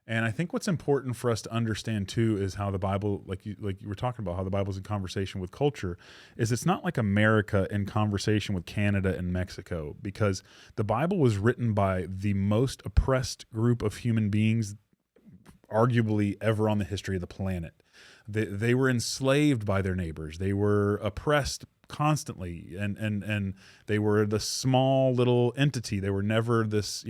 And I think what's important for us to understand too is how the Bible, like you were talking about, how the Bible's in conversation with culture, is it's not like America in conversation with Canada and Mexico, because the Bible was written by the most oppressed group of human beings arguably ever on the history of the planet. They were enslaved by their neighbors. They were oppressed constantly, and they were the small little entity. They were never this,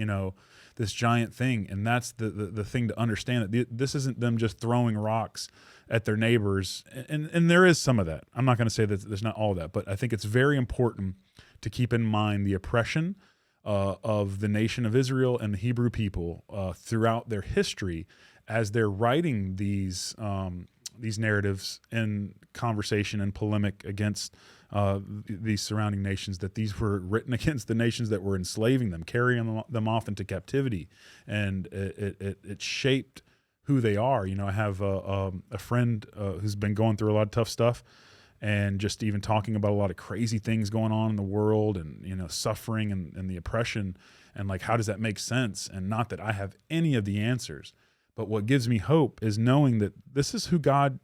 this giant thing. And that's the thing to understand, that this isn't them just throwing rocks at their neighbors. And there is some of that. I'm not going to say that there's not all that, but I think it's very important to keep in mind the oppression of the nation of Israel and the Hebrew people throughout their history, as they're writing these narratives in conversation and polemic against these surrounding nations, that these were written against the nations that were enslaving them, carrying them off into captivity, and it shaped who they are. I have a friend who's been going through a lot of tough stuff, and just even talking about a lot of crazy things going on in the world, and suffering and the oppression, and like, how does that make sense? And not that I have any of the answers, but what gives me hope is knowing that this is who God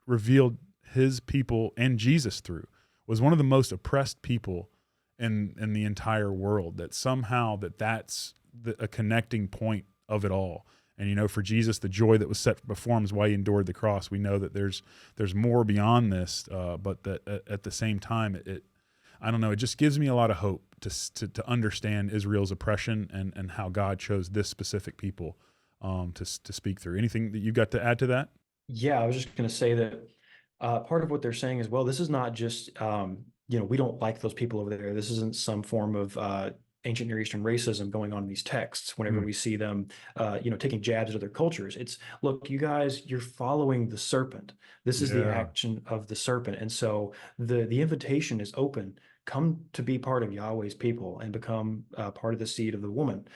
revealed his people and Jesus through, was one of the most oppressed people in the entire world, that somehow that's a connecting point of it all. And, for Jesus, the joy that was set before him is why he endured the cross. We know that there's more beyond this, but that at the same time, I don't know, it just gives me a lot of hope to understand Israel's oppression and how God chose this specific people to speak through. Anything that you got to add to that? Yeah, I was just going to say that part of what they're saying is, well, this is not just, we don't like those people over there. This isn't some form of ancient Near Eastern racism going on in these texts whenever Mm, we see them, taking jabs at other cultures. It's, look, you guys, you're following the serpent. This is the yeah. action of the serpent. And so the invitation is open. Come to be part of Yahweh's people and become part of the seed of the woman.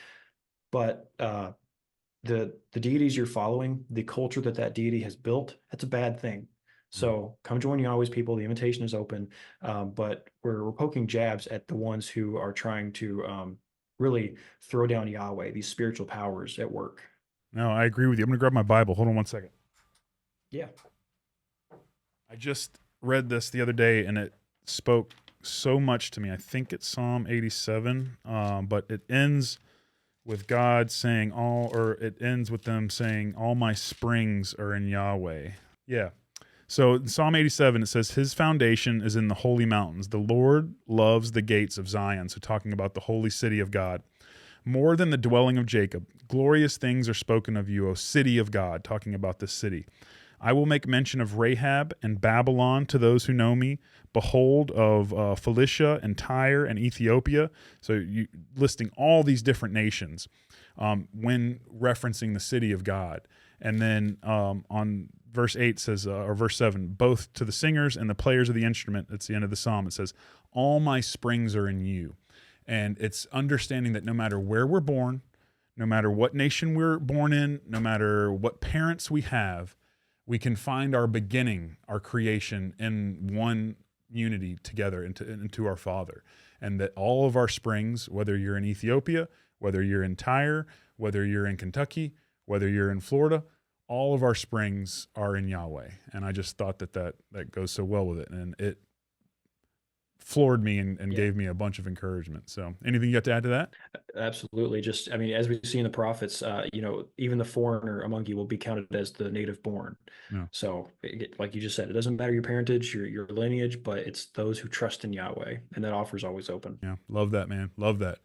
But the deities you're following, the culture that deity has built, that's a bad thing. Mm. So come join Yahweh's people. The invitation is open, but we're poking jabs at the ones who are trying to really throw down Yahweh, these spiritual powers at work. No, I agree with you. I'm going to grab my Bible. Hold on one second. Yeah. I just read this the other day, and it spoke so much to me. I think it's Psalm 87, but it ends with God saying it ends with them saying, all my springs are in Yahweh. Yeah. So in Psalm 87, it says, his foundation is in the holy mountains. The Lord loves the gates of Zion. So talking about the holy city of God, more than the dwelling of Jacob. Glorious things are spoken of you, O city of God, talking about this city. I will make mention of Rahab and Babylon to those who know me. Behold, of Philistia and Tyre and Ethiopia. So listing all these different nations when referencing the city of God. And then on verse 8 says, or verse 7, both to the singers and the players of the instrument, that's the end of the psalm, it says, all my springs are in you. And it's understanding that no matter where we're born, no matter what nation we're born in, no matter what parents we have, we can find our beginning, our creation in one unity together into our Father. And that all of our springs, whether you're in Ethiopia, whether you're in Tyre, whether you're in Kentucky, whether you're in Florida, all of our springs are in Yahweh. And I just thought that goes so well with it. And it floored me and Yeah. gave me a bunch of encouragement. So anything you got to add to that? Absolutely. Just, I mean, as we see in the prophets, even the foreigner among you will be counted as the native born. No. So, like you just said, it doesn't matter your parentage, your lineage, but it's those who trust in Yahweh, and that offer is always open. Yeah. Love that, man. Love that.